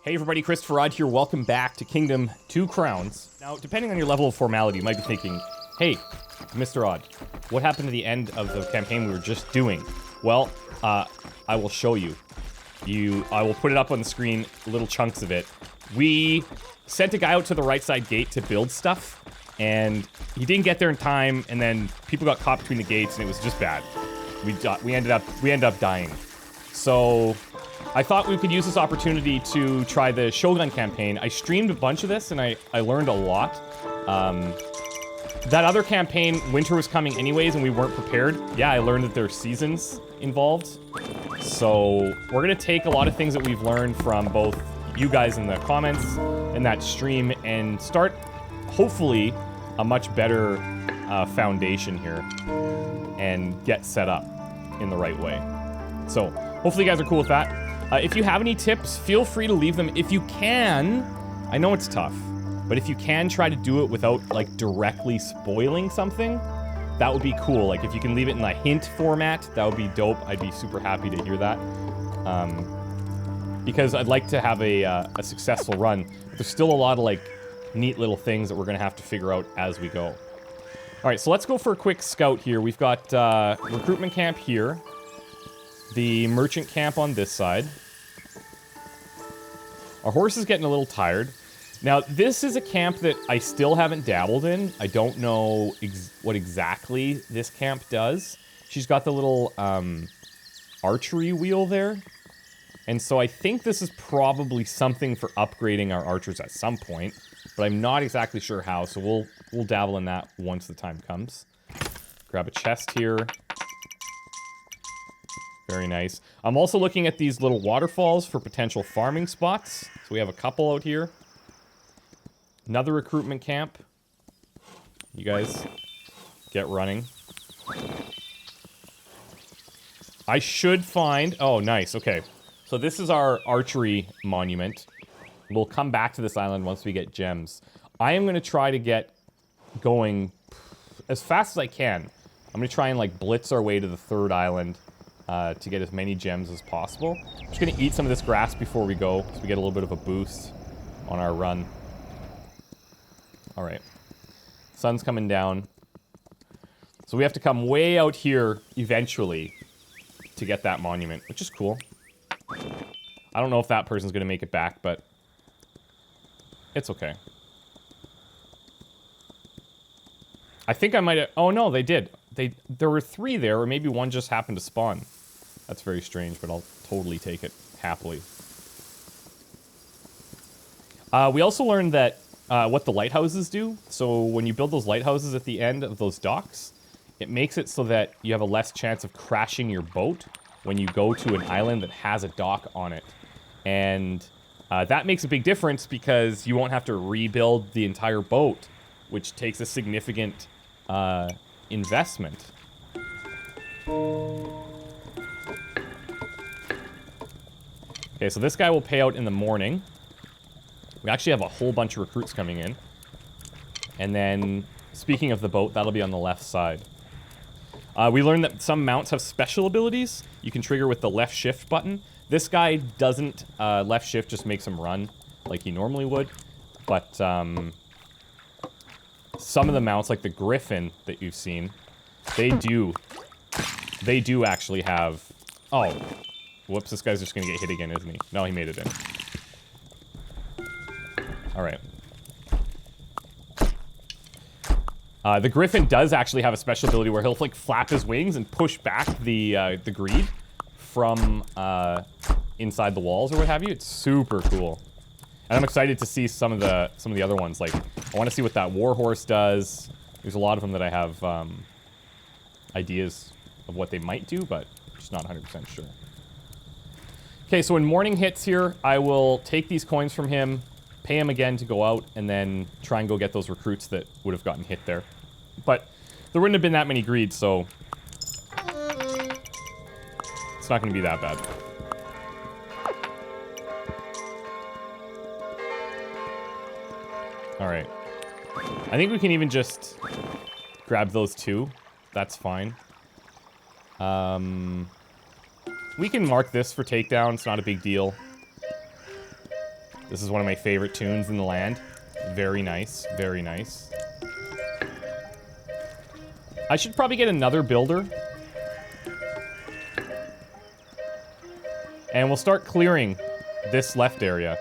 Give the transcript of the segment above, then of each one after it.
Hey everybody, ChristopherOdd here. Welcome back to Kingdom 2 Crowns. Now, depending on your level of formality, you might be thinking, hey, Mr. Odd, what happened to the end of the campaign we were just doing? Well, I will show you. I will put it up on the screen, little chunks of it. We sent a guy out to the right side gate to build stuff, and he didn't get there in time, and then people got caught between the gates, and it was just bad. We ended up dying. So I thought we could use this opportunity to try the Shogun campaign. I streamed a bunch of this, and I learned a lot. That other campaign, winter was coming anyways, and we weren't prepared. Yeah, I learned that there are seasons involved. So we're gonna take a lot of things that we've learned from both you guys in the comments and that stream and start, hopefully, a much better foundation here and get set up in the right way. So hopefully you guys are cool with that. If you have any tips, feel free to leave them. If you can, I know it's tough, but if you can try to do it without, like, directly spoiling something, that would be cool. Like, if you can leave it in a hint format, that would be dope. I'd be super happy to hear that. Because I'd like to have a successful run. But there's still a lot of, like, neat little things that we're gonna have to figure out as we go. Alright, so let's go for a quick scout here. We've got recruitment camp here. The merchant camp on this side. Our horse is getting a little tired. Now, this is a camp that I still haven't dabbled in. I don't know what exactly this camp does. She's got the little archery wheel there. And so I think this is probably something for upgrading our archers at some point. But I'm not exactly sure how, so we'll dabble in that once the time comes. Grab a chest here. Very nice. I'm also looking at these little waterfalls for potential farming spots. So we have a couple out here. Another recruitment camp. You guys get running. I should find... Oh, nice. Okay. So this is our archery monument. We'll come back to this island once we get gems. I am going to try to get going as fast as I can. I'm going to try and, like, blitz our way to the third island to get as many gems as possible. I'm just going to eat some of this grass before we go so we get a little bit of a boost on our run. Alright. Sun's coming down. So we have to come way out here eventually to get that monument, which is cool. I don't know if that person's going to make it back, but it's okay. I think I might have... Oh, no, they did. There were 3 there, or maybe one just happened to spawn. That's very strange, but I'll totally take it happily. We also learned that what the lighthouses do. So when you build those lighthouses at the end of those docks, it makes it so that you have a less chance of crashing your boat when you go to an island that has a dock on it. And that makes a big difference because you won't have to rebuild the entire boat, which takes a significant investment. Okay, so this guy will pay out in the morning. We actually have a whole bunch of recruits coming in. And then, speaking of the boat, that'll be on the left side. We learned that some mounts have special abilities you can trigger with the left shift button. This guy doesn't. Left shift just makes him run like he normally would. But some of the mounts, like the Griffin that you've seen, they do actually have... Oh, whoops, this guy's just gonna get hit again, isn't he? No, he made it in. Alright. The Griffin does actually have a special ability where he'll, like, flap his wings and push back the greed from inside the walls or what have you. It's super cool. And I'm excited to see some of the other ones. Like, I want to see what that warhorse does. There's a lot of them that I have ideas of what they might do, but just not 100% sure. Okay, so when morning hits here, I will take these coins from him, pay him again to go out, and then try and go get those recruits that would have gotten hit there. But there wouldn't have been that many greeds, so it's not going to be that bad. Alright. I think we can even just grab those 2. That's fine. We can mark this for takedown. It's not a big deal. This is one of my favorite tunes in the land. Very nice, very nice. I should probably get another builder. And we'll start clearing this left area.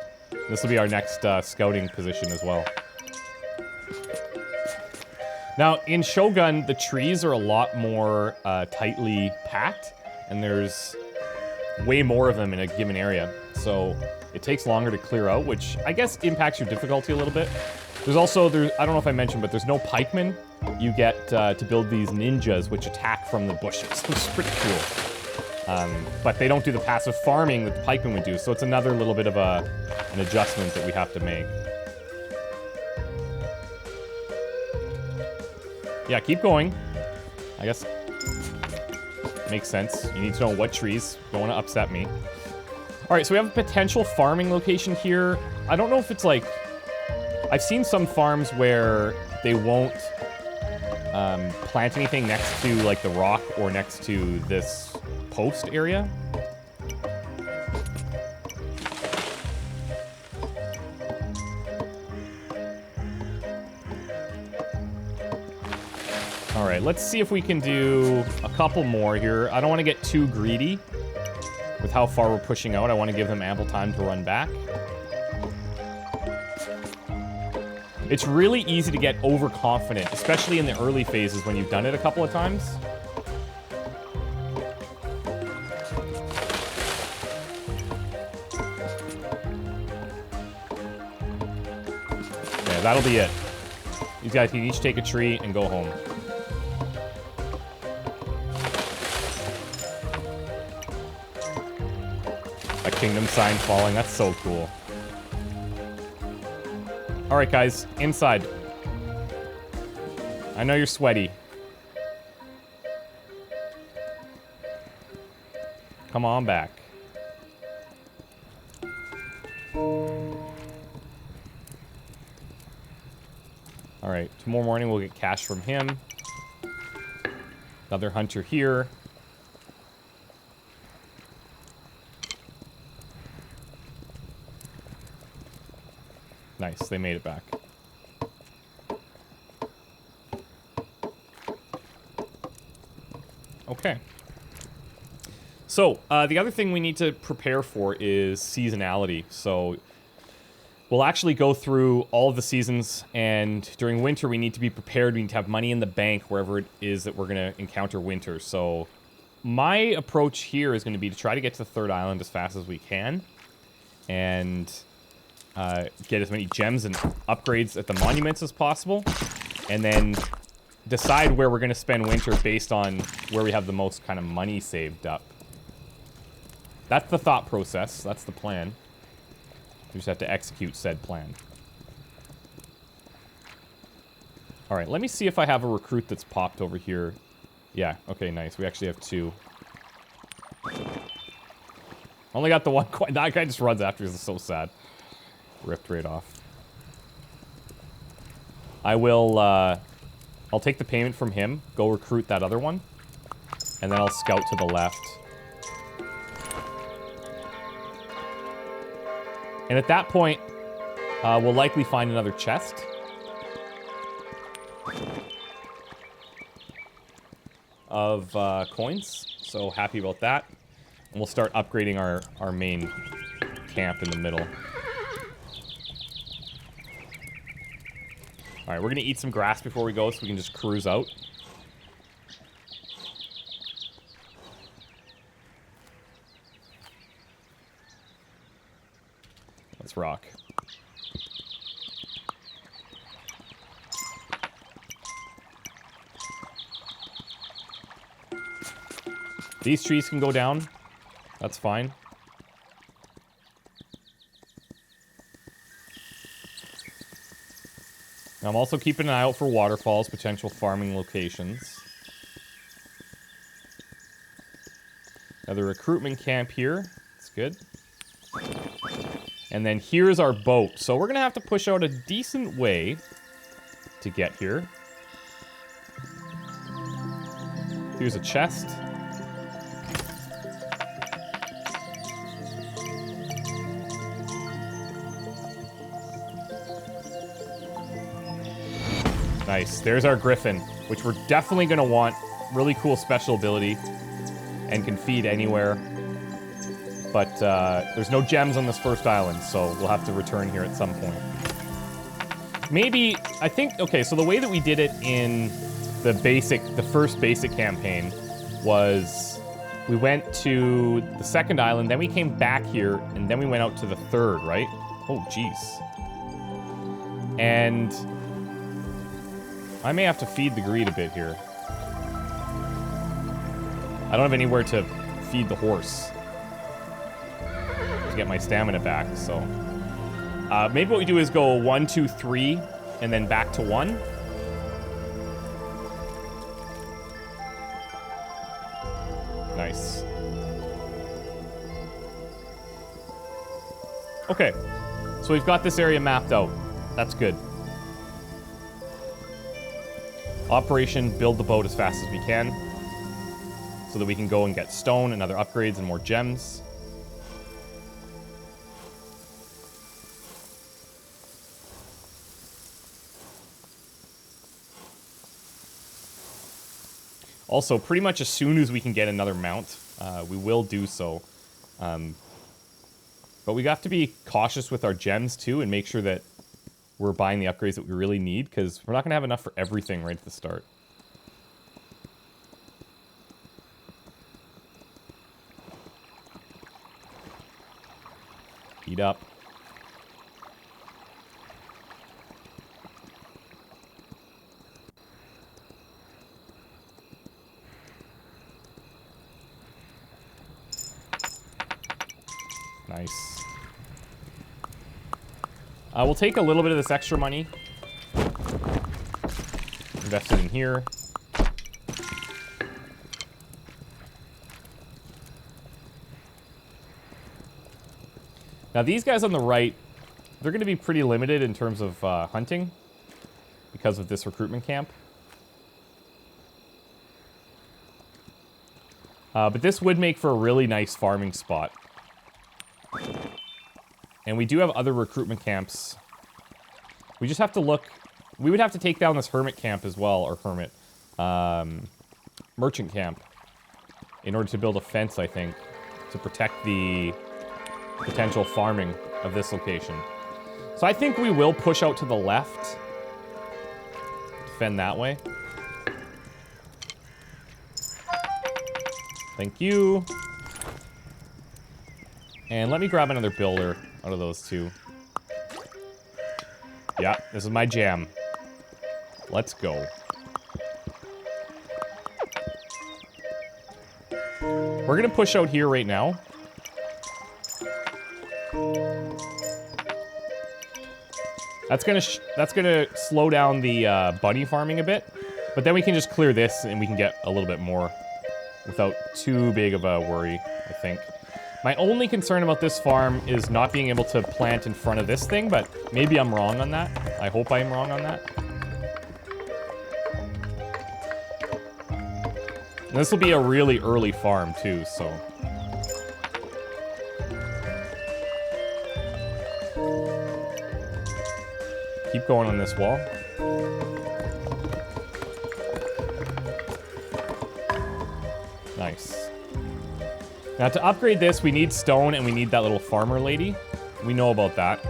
This will be our next scouting position as well. Now, in Shogun, the trees are a lot more tightly packed, and there's way more of them in a given area. So it takes longer to clear out, which I guess impacts your difficulty a little bit. There's also, I don't know if I mentioned, but there's no pikemen. You get to build these ninjas, which attack from the bushes, which is pretty cool. But they don't do the passive farming that the pikemen would do, so it's another little bit of an adjustment that we have to make. Yeah, keep going. I guess makes sense. You need to know what trees. Don't want to upset me. All right, so we have a potential farming location here. I don't know if it's like... I've seen some farms where they won't plant anything next to like the rock or next to this post area. All right, let's see if we can do a couple more here. I don't want to get too greedy with how far we're pushing out. I want to give them ample time to run back. It's really easy to get overconfident, especially in the early phases when you've done it a couple of times. Yeah, that'll be it. These guys can each take a tree and go home. A kingdom sign falling, that's so cool. All right, guys, inside. I know you're sweaty. Come on back. All right, tomorrow morning we'll get cash from him. Another hunter here. Nice, they made it back. Okay. So, the other thing we need to prepare for is seasonality. So, we'll actually go through all of the seasons, and during winter we need to be prepared. We need to have money in the bank wherever it is that we're going to encounter winter. So, my approach here is going to be to try to get to the third island as fast as we can. And... get as many gems and upgrades at the monuments as possible, and then decide where we're going to spend winter based on where we have the most kind of money saved up. That's the thought process. That's the plan. We just have to execute said plan. All right, let me see if I have a recruit that's popped over here. Yeah, okay, nice. We actually have two. Only got the one coin. That guy just runs after us. It's so sad. Ripped right off. I will, I'll take the payment from him, go recruit that other one, and then I'll scout to the left. And at that point, we'll likely find another chest. Of coins, so happy about that. And we'll start upgrading our main camp in the middle. Alright, we're gonna eat some grass before we go so we can just cruise out. Let's rock. These trees can go down. That's fine. I'm also keeping an eye out for waterfalls, potential farming locations. Another recruitment camp here. That's good. And then here's our boat. So we're going to have to push out a decent way to get here. Here's a chest. Nice. There's our Griffin, which we're definitely going to want. Really cool special ability and can feed anywhere. But there's no gems on this first island, so we'll have to return here at some point. Maybe, I think, okay, so the way that we did it in the first basic campaign was we went to the second island, then we came back here, and then we went out to the third, right? Oh, jeez. And I may have to feed the greed a bit here. I don't have anywhere to feed the horse to get my stamina back, so... maybe what we do is go 1, 2, 3, and then back to 1. Nice. Okay, so we've got this area mapped out. That's good. Operation build the boat as fast as we can so that we can go and get stone and other upgrades and more gems. Also, pretty much as soon as we can get another mount, we will do so. But we have to be cautious with our gems, too, and make sure that we're buying the upgrades that we really need, because we're not going to have enough for everything right at the start. Heat up. Nice. We'll take a little bit of this extra money. Invest it in here. Now these guys on the right, they're going to be pretty limited in terms of hunting because of this recruitment camp. But this would make for a really nice farming spot. And we do have other recruitment camps. We just have to look... We would have to take down this hermit camp as well, or hermit. Merchant camp. In order to build a fence, I think. To protect the potential farming of this location. So I think we will push out to the left. Defend that way. Thank you. And let me grab another builder out of those two. Yeah, this is my jam. Let's go. We're gonna push out here right now. That's gonna slow down the bunny farming a bit, but then we can just clear this and we can get a little bit more without too big of a worry, I think. My only concern about this farm is not being able to plant in front of this thing, but maybe I'm wrong on that. I hope I'm wrong on that. And this will be a really early farm too, so... Keep going on this wall. Nice. Now to upgrade this, we need stone and we need that little farmer lady. We know about that.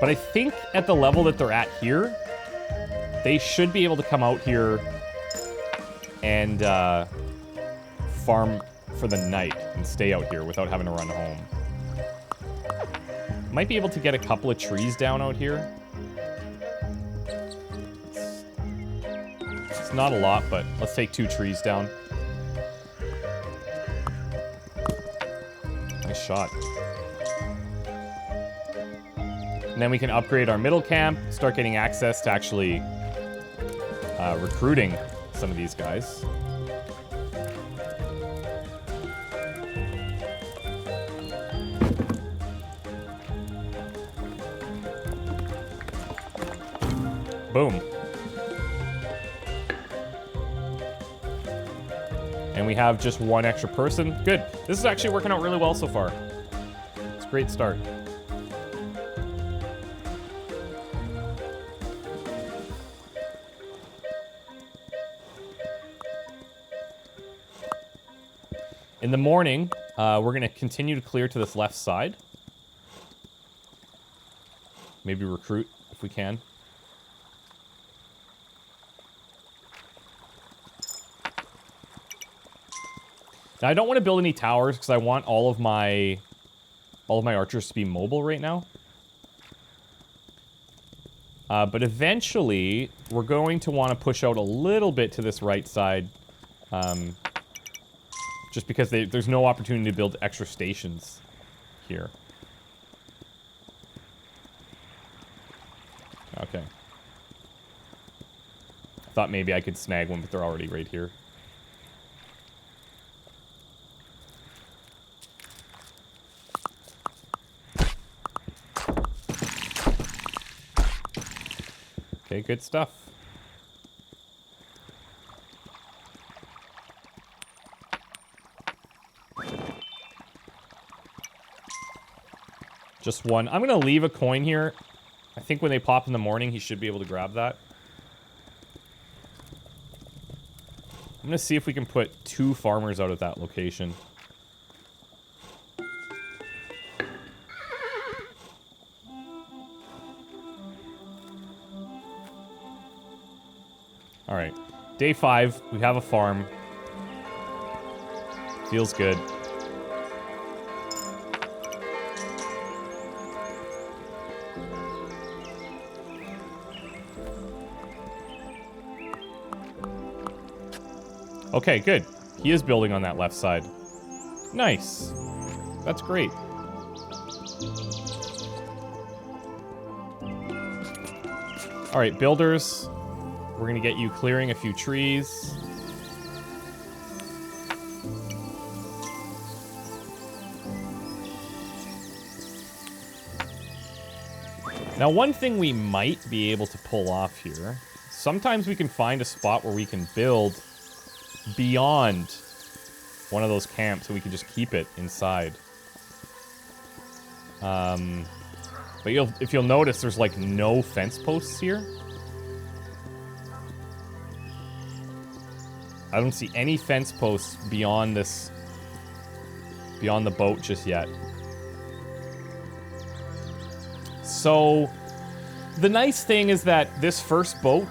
But I think at the level that they're at here, they should be able to come out here and farm for the night and stay out here without having to run home. Might be able to get a couple of trees down out here. It's not a lot, but let's take 2 trees down. Nice shot. And then we can upgrade our middle camp, start getting access to actually recruiting some of these guys. Boom. And we have just 1 extra person. Good. This is actually working out really well so far. It's a great start. In the morning, we're going to continue to clear to this left side. Maybe recruit if we can. Now, I don't want to build any towers because I want all of my archers to be mobile right now. But eventually, we're going to want to push out a little bit to this right side. Just because there's no opportunity to build extra stations here. Okay. Thought maybe I could snag one, but they're already right here. Okay, good stuff. Just one. I'm going to leave a coin here. I think when they pop in the morning, he should be able to grab that. I'm going to see if we can put 2 farmers out at that location. Alright. Day 5. We have a farm. Feels good. Okay, good. He is building on that left side. Nice. That's great. Alright, builders. We're gonna get you clearing a few trees. Now, one thing we might be able to pull off here, sometimes we can find a spot where we can build beyond one of those camps, so we can just keep it inside. But if you'll notice, there's like no fence posts here. I don't see any fence posts beyond this, beyond the boat just yet. So, the nice thing is that this first boat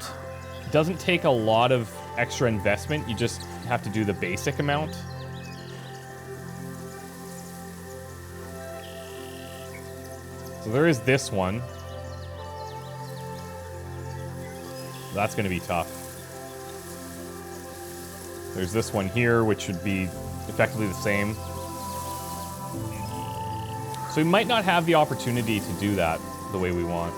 doesn't take a lot of extra investment. You just have to do the basic amount. So there is this one. That's going to be tough. There's this one here, which would be effectively the same. So we might not have the opportunity to do that the way we want.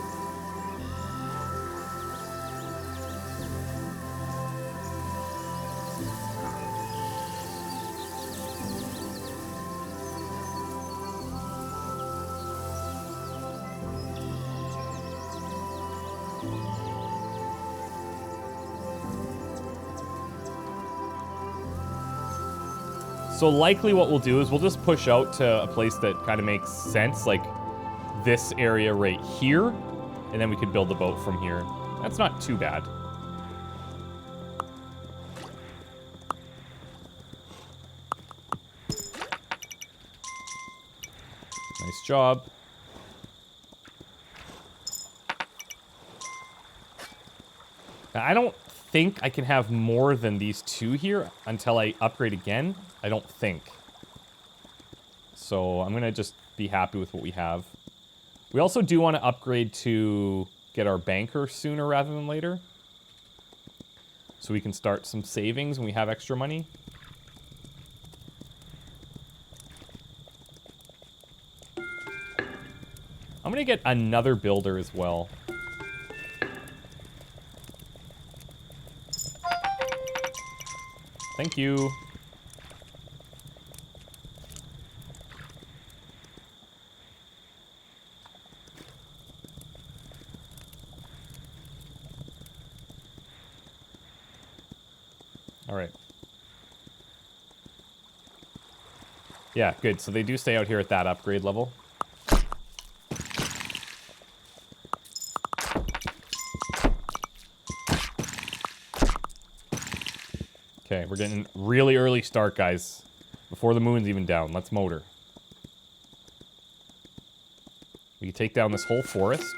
So likely what we'll do is we'll just push out to a place that kind of makes sense, like this area right here, and then we could build the boat from here. That's not too bad. Nice job. Now, I don't think I can have more than these 2 here until I upgrade again. I don't think. So I'm going to just be happy with what we have. We also do want to upgrade to get our banker sooner rather than later. So we can start some savings when we have extra money. I'm going to get another builder as well. Thank you. All right. Yeah, good. So they do stay out here at that upgrade level. Okay, we're getting really early start, guys. Before the moon's even down. Let's motor. We can take down this whole forest.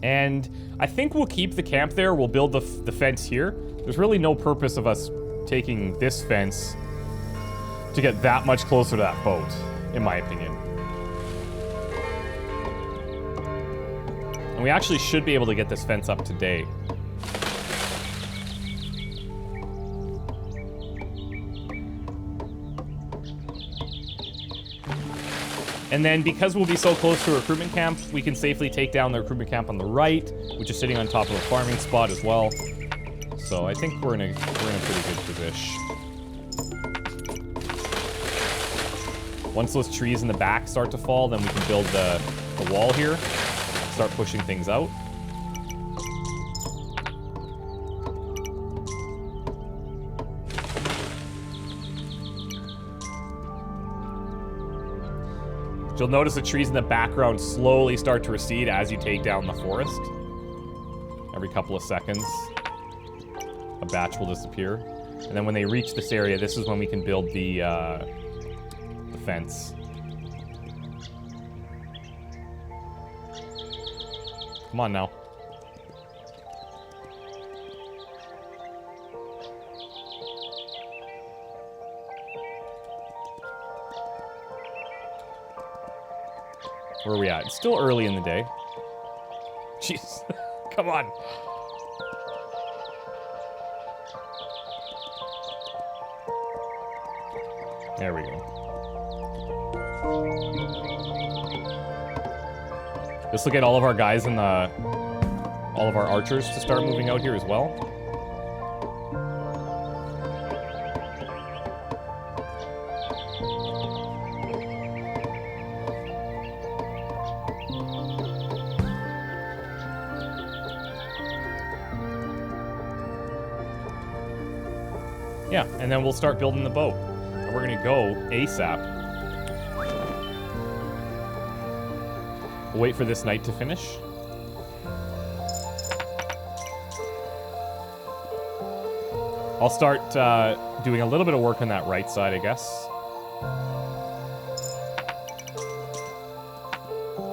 And I think we'll keep the camp there. We'll build the fence here. There's really no purpose of us taking this fence to get that much closer to that boat, in my opinion. And we actually should be able to get this fence up today. And then because we'll be so close to a recruitment camp, we can safely take down the recruitment camp on the right, which is sitting on top of a farming spot as well. So I think we're in a pretty good position. Once those trees in the back start to fall, then we can build the wall here, start pushing things out. You'll notice the trees in the background slowly start to recede as you take down the forest. Every couple of seconds, a batch will disappear. And then when they reach this area, this is when we can build the fence. Come on now. Where are we at? It's still early in the day. Jeez. Come on. There we go. This will get all of our guys and all of our archers to start moving out here as well. Yeah, and then we'll start building the boat. And we're gonna go ASAP. We'll wait for this night to finish. I'll start doing a little bit of work on that right side, I guess.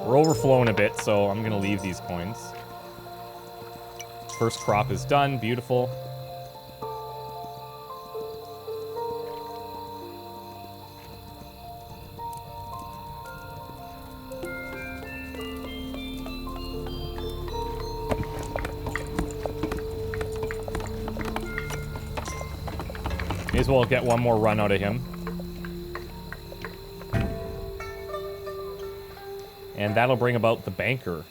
We're overflowing a bit, so I'm gonna leave these coins. First crop is done, beautiful. May as well get one more run out of him. And that'll bring about the banker.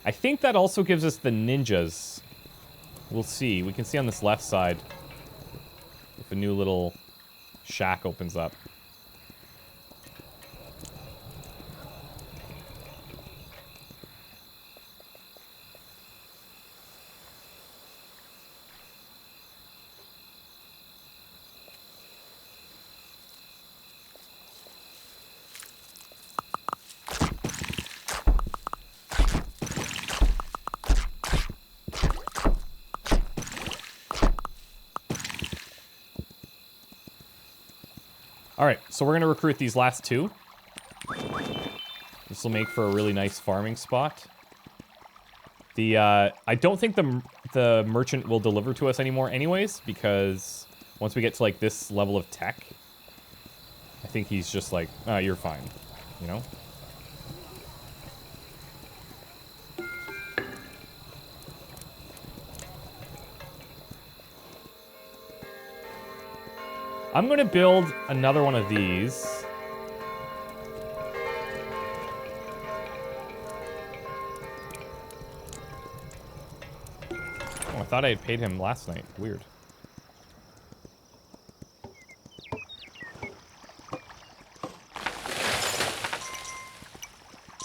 I think that also gives us the ninjas. We'll see. We can see on this left side if a new little shack opens up. Alright, so we're going to recruit these last two. This will make for a really nice farming spot. I don't think the merchant will deliver to us anymore anyways, because once we get to like this level of tech, I think he's just like, oh, you're fine, you know? I'm going to build another one of these. Oh, I thought I had paid him last night. Weird.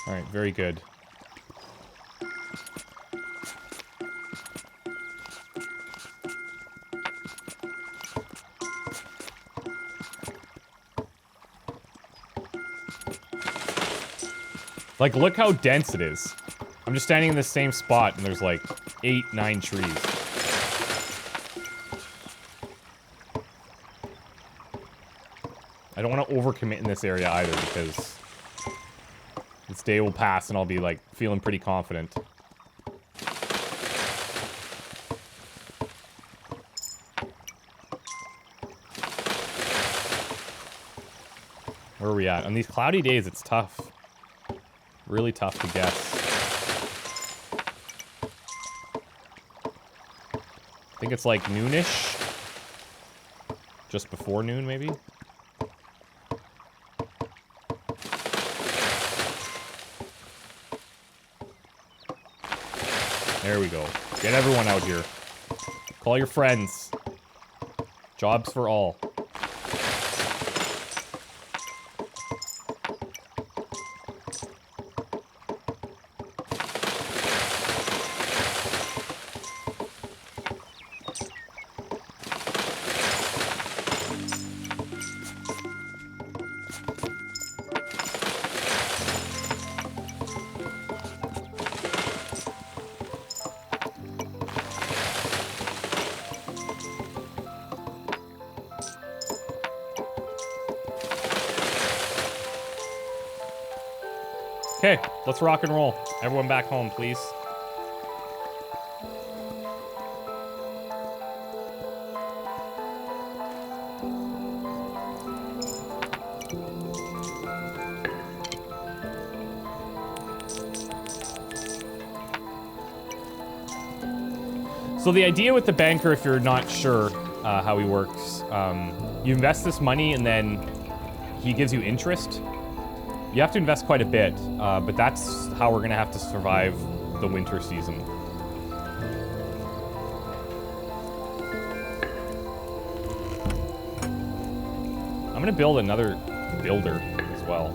All right, very good. Like, look how dense it is. I'm just standing in the same spot, and there's like 8, 9 trees. I don't want to overcommit in this area either, because this day will pass and I'll be like feeling pretty confident. Where are we at? On these cloudy days, it's tough. Really tough to guess. I think it's like noonish. Just before noon, maybe? There we go. Get everyone out here. Call your friends. Jobs for all. Okay, let's rock and roll. Everyone back home, please. So the idea with the banker, if you're not sure how he works, you invest this money and then he gives you interest. You have to invest quite a bit, but that's how we're gonna have to survive the winter season. I'm gonna build another builder as well.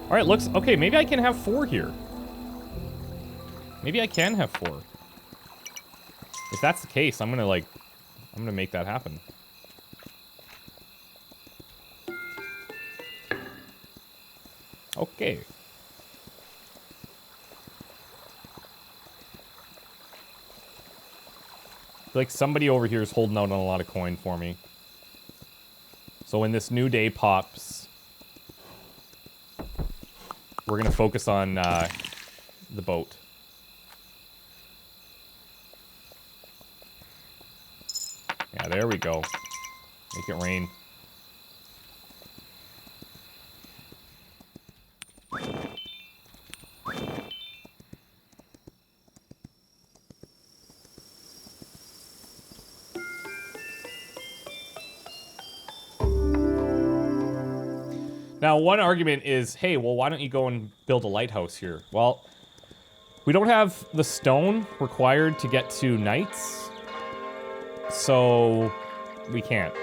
All right, looks okay. Maybe I can have 4 here. Maybe I can have 4. If that's the case, I'm gonna make that happen. Okay. I feel like somebody over here is holding out on a lot of coin for me. So when this new day pops, we're gonna focus on the boat. Yeah, there we go. Make it rain. Now, one argument is, hey, well, why don't you go and build a lighthouse here? Well, we don't have the stone required to get to knights, so we can't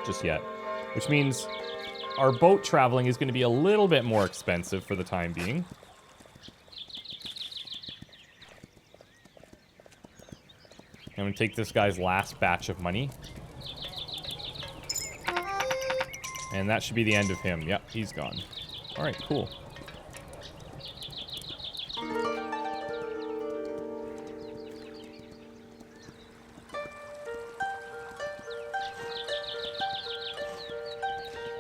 just yet. Which means our boat traveling is going to be a little bit more expensive for the time being. I'm going to take this guy's last batch of money. And that should be the end of him. Yep, he's gone. Alright, cool.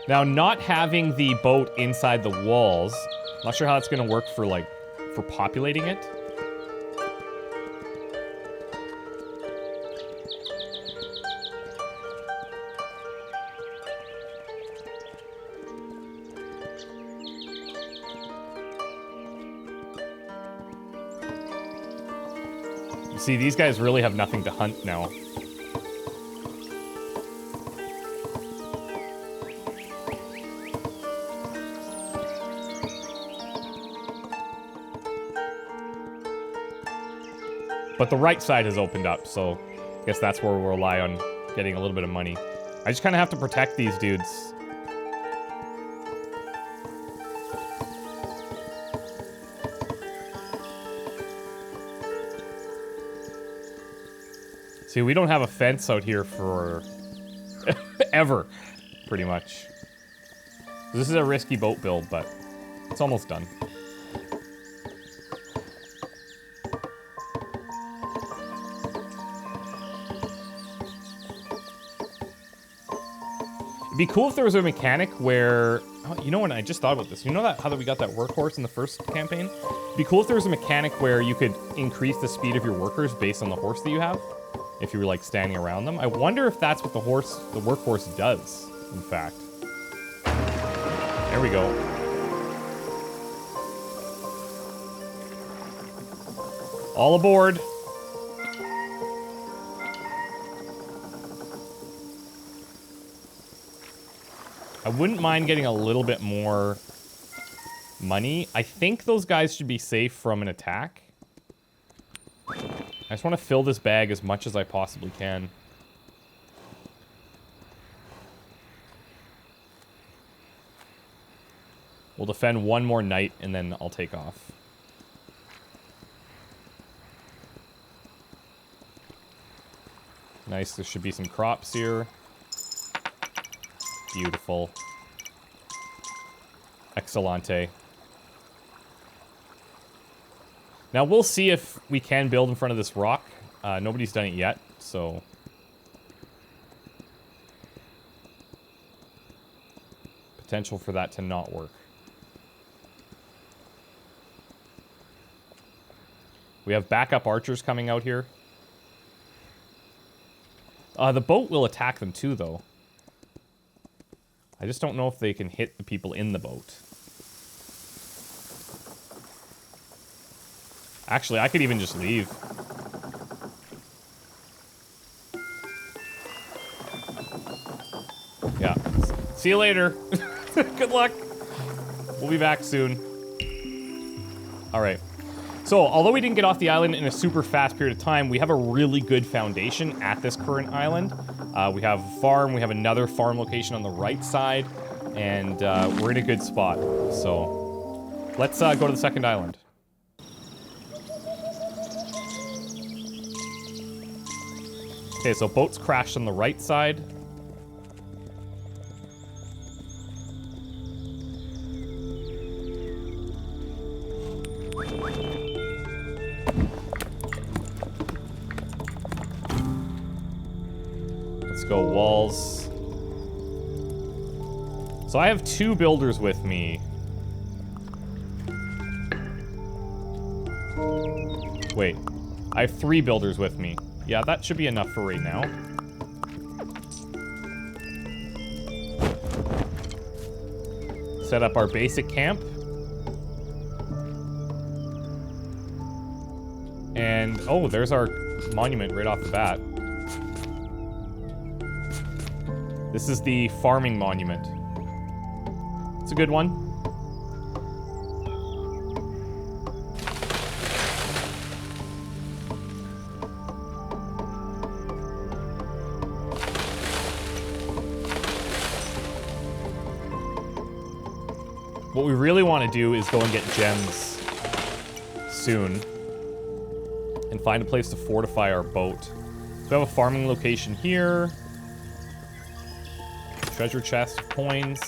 Now, not having the boat inside the walls, not sure how it's going to work for, like, for populating it. See, these guys really have nothing to hunt now. But the right side has opened up, so I guess that's where we'll rely on getting a little bit of money. I just kind of have to protect these dudes. See, we don't have a fence out here for ever, pretty much. This is a risky boat build, but it's almost done. It'd be cool if there was a mechanic where... Oh, you know what? I just thought about this. You know that how we got that workhorse in the first campaign? It'd be cool if there was a mechanic where you could increase the speed of your workers based on the horse that you have. If you were, like, standing around them. I wonder if that's what the workhorse does, in fact. There we go. All aboard. I wouldn't mind getting a little bit more money. I think those guys should be safe from an attack. I just want to fill this bag as much as I possibly can. We'll defend one more night, and then I'll take off. Nice, there should be some crops here. Beautiful. Excellente. Now, we'll see if we can build in front of this rock. Nobody's done it yet, so... Potential for that to not work. We have backup archers coming out here. The boat will attack them too, though. I just don't know if they can hit the people in the boat. Actually, I could even just leave. Yeah. See you later. Good luck. We'll be back soon. Alright. So, although we didn't get off the island in a super fast period of time, we have a really good foundation at this current island. We have a farm, we have another farm location on the right side, and we're in a good spot. So, let's go to the second island. Okay, so boats crashed on the right side. Let's go walls. So I have 2 builders with me. Wait, I have 3 builders with me. Yeah, that should be enough for right now. Set up our basic camp. And, oh, there's our monument right off the bat. This is the farming monument. It's a good one. What we really want to do is go and get gems soon and find a place to fortify our boat. So we have a farming location here. Treasure chest, coins.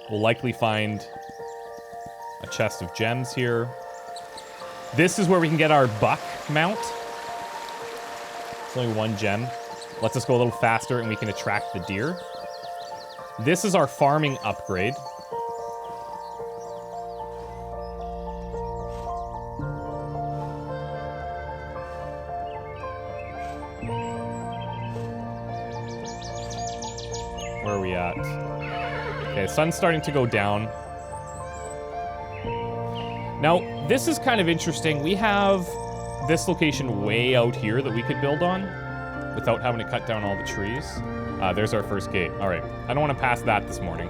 We'll likely find a chest of gems here. This is where we can get our buck mount. It's only 1 gem. Lets us go a little faster and we can attract the deer. This is our farming upgrade. Where are we at? Okay, sun's starting to go down. Now, this is kind of interesting. We have this location way out here that we could build on without having to cut down all the trees. There's our first gate. All right, I don't want to pass that this morning.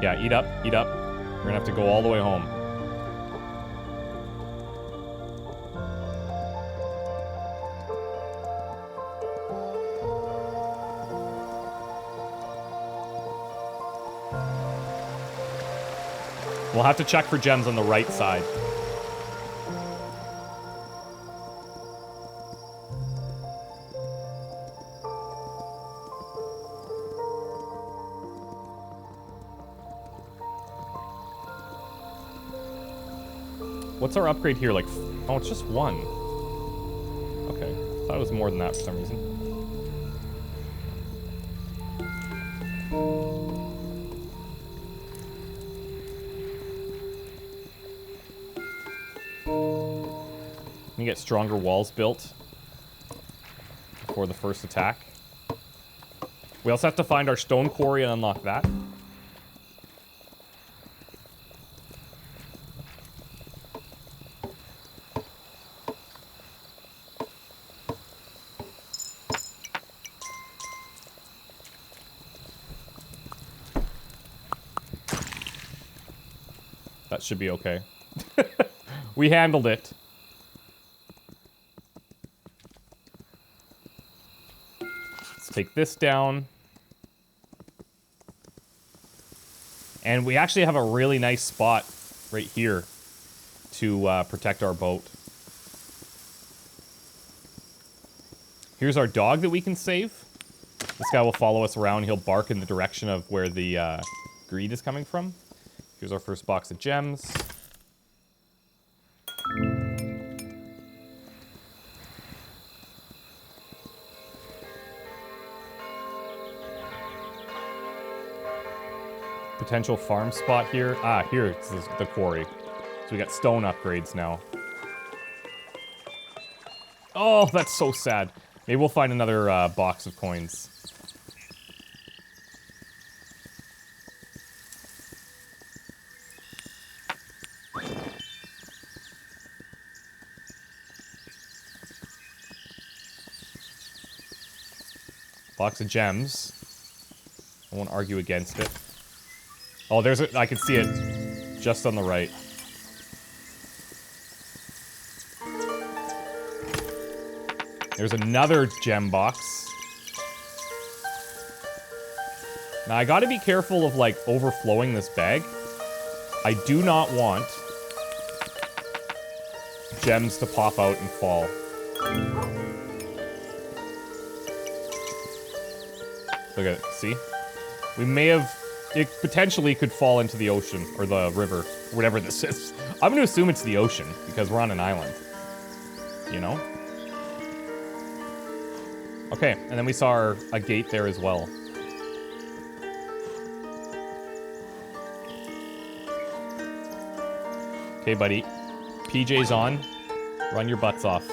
Yeah, eat up, eat up. We're gonna have to go all the way home. We'll have to check for gems on the right side. What's our upgrade here? Like, oh, it's just one. Okay. Thought it was more than that for some reason. You get stronger walls built before the first attack. We also have to find our stone quarry and unlock that. That should be okay. We handled it. Let's take this down. And we actually have a really nice spot right here to protect our boat. Here's our dog that we can save. This guy will follow us around. He'll bark in the direction of where the greed is coming from. Here's our first box of gems. Potential farm spot here. Ah, here it's the quarry. So we got stone upgrades now. Oh, that's so sad. Maybe we'll find another box of coins. Box of gems. I won't argue against it. Oh, there's a... I can see it just on the right. There's another gem box. Now, I gotta be careful of, like, overflowing this bag. I do not want gems to pop out and fall. Look at it, see? We may have... It potentially could fall into the ocean, or the river, whatever this is. I'm gonna assume it's the ocean, because we're on an island. You know? Okay, and then we saw a gate there as well. Okay, buddy. PJ's on. Run your butts off.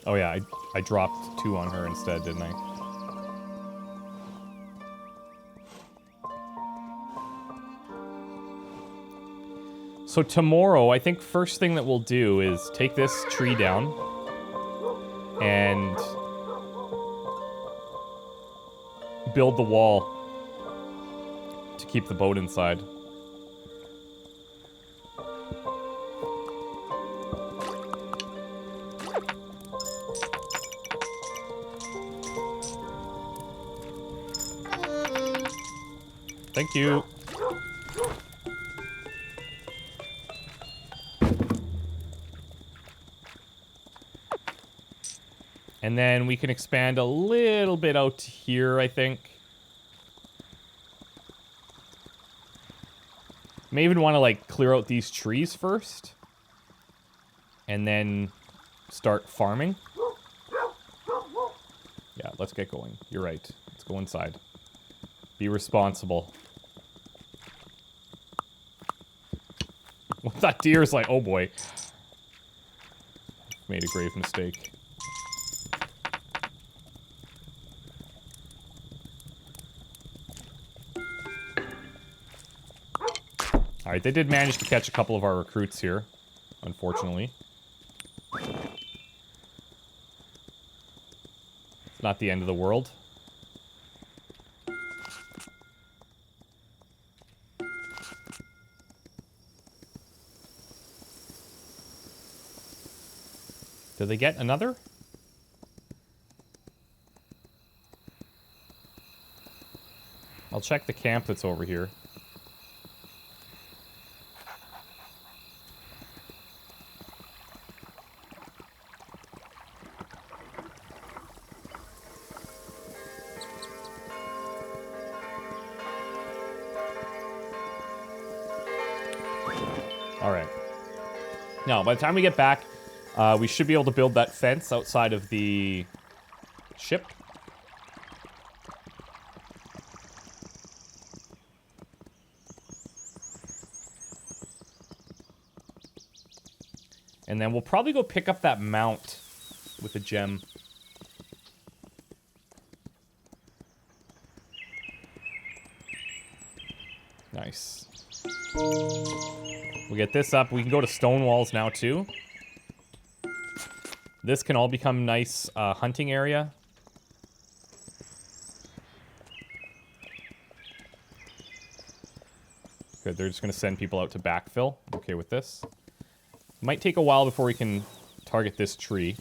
Oh yeah, I dropped 2 on her instead, didn't I? So tomorrow, I think first thing that we'll do is take this tree down and build the wall to keep the boat inside. Thank you. And then we can expand a little bit out to here, I think. May even want to, like, clear out these trees first. And then start farming. Yeah, let's get going. You're right. Let's go inside. Be responsible. Well, that deer's like, oh boy. Made a grave mistake. Alright, they did manage to catch a couple of our recruits here, unfortunately. It's not the end of the world. Did they get another? I'll check the camp that's over here. Alright. Now, by the time we get back, we should be able to build that fence outside of the ship. And then we'll probably go pick up that mount with a gem. Nice. We'll get this up. We can go to stone walls now, too. This can all become nice hunting area. Good, they're just going to send people out to backfill. Okay with this. Might take a while before we can target this tree.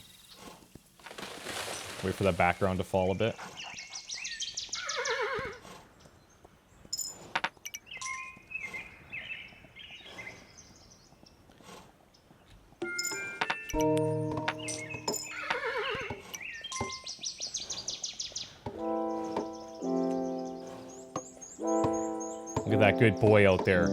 Wait for that background to fall a bit. Look at that good boy out there.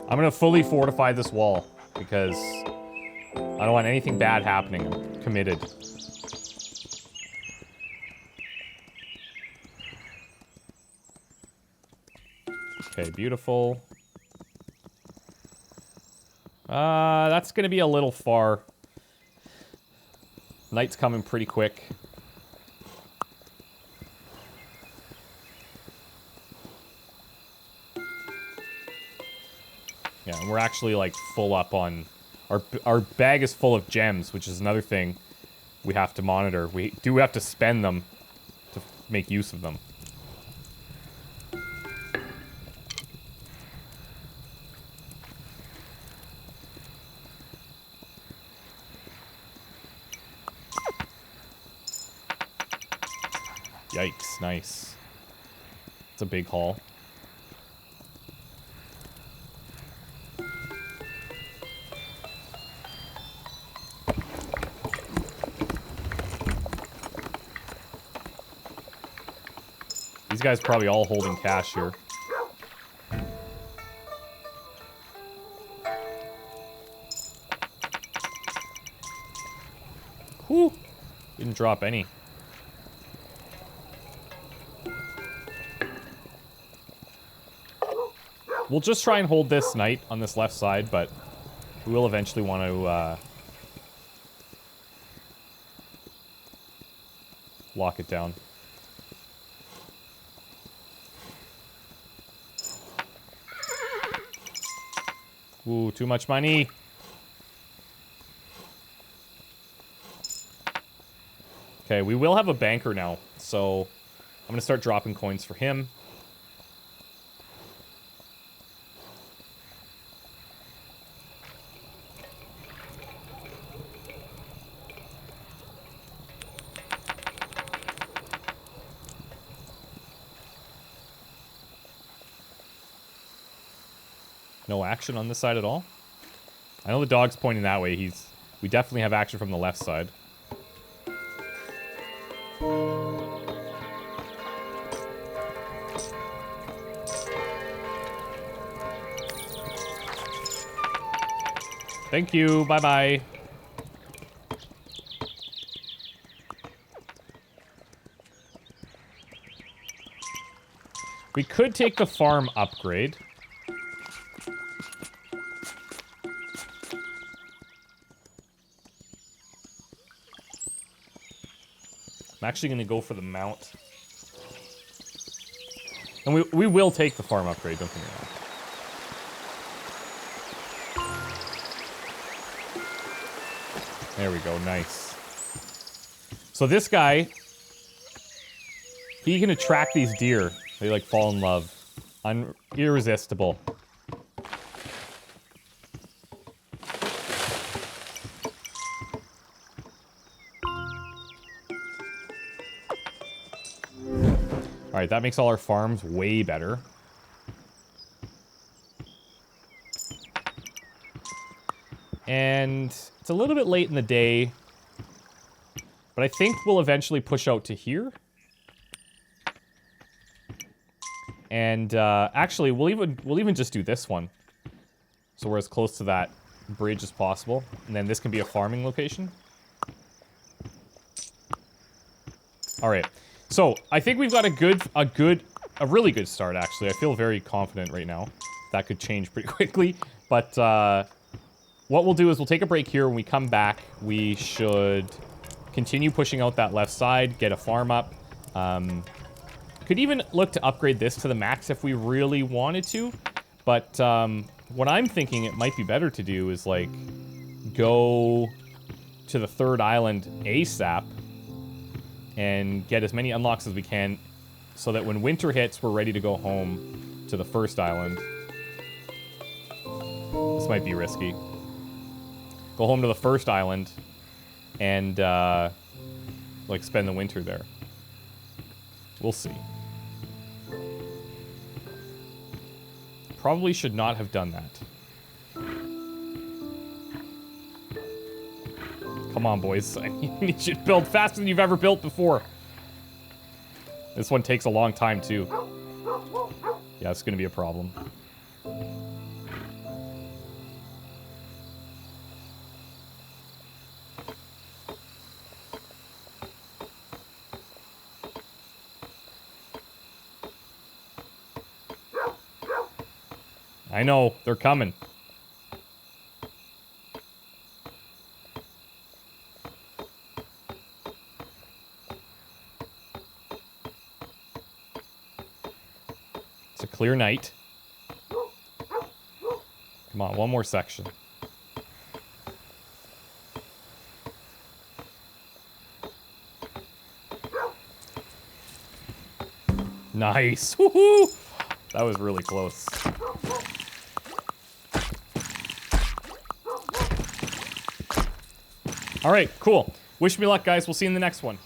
I'm gonna fully fortify this wall because I don't want anything bad happening. I'm committed. Okay, beautiful. That's gonna be a little far. Night's coming pretty quick. Yeah, and we're actually, like, full up on... Our bag is full of gems, which is another thing we have to monitor. We do have to spend them to make use of them. Yikes, nice. It's a big haul. These guys are probably all holding cash here. Whew! Didn't drop any. We'll just try and hold this knight on this left side, but we will eventually want to lock it down. Ooh, too much money. Okay, we will have a banker now, so I'm gonna start dropping coins for him. No action on this side at all? I know the dog's pointing that way. We definitely have action from the left side. Thank you. Bye-bye. We could take the farm upgrade. I'm actually going to go for the mount. And we will take the farm upgrade, don't get me wrong. There we go, nice. So this guy, he can attract these deer. They like fall in love. Irresistible. Alright, that makes all our farms way better. And it's a little bit late in the day, but I think we'll eventually push out to here. And actually, we'll even just do this one, so we're as close to that bridge as possible. And then this can be a farming location. All right, so I think we've got a really good start. Actually, I feel very confident right now. That could change pretty quickly, but what we'll do is we'll take a break here. When we come back, we should continue pushing out that left side, get a farm up. Could even look to upgrade this to the max if we really wanted to. But what I'm thinking it might be better to do is, like, go to the third island ASAP and get as many unlocks as we can so that when winter hits, we're ready to go home to the first island. This might be risky. Go home to the first island and, like, spend the winter there. We'll see. Probably should not have done that. Come on, boys. You should build faster than you've ever built before. This one takes a long time, too. Yeah, it's gonna be a problem. I know, they're coming. It's a clear night. Come on, one more section. Nice. Woohoo! That was really close. All right, cool. Wish me luck, guys. We'll see you in the next one.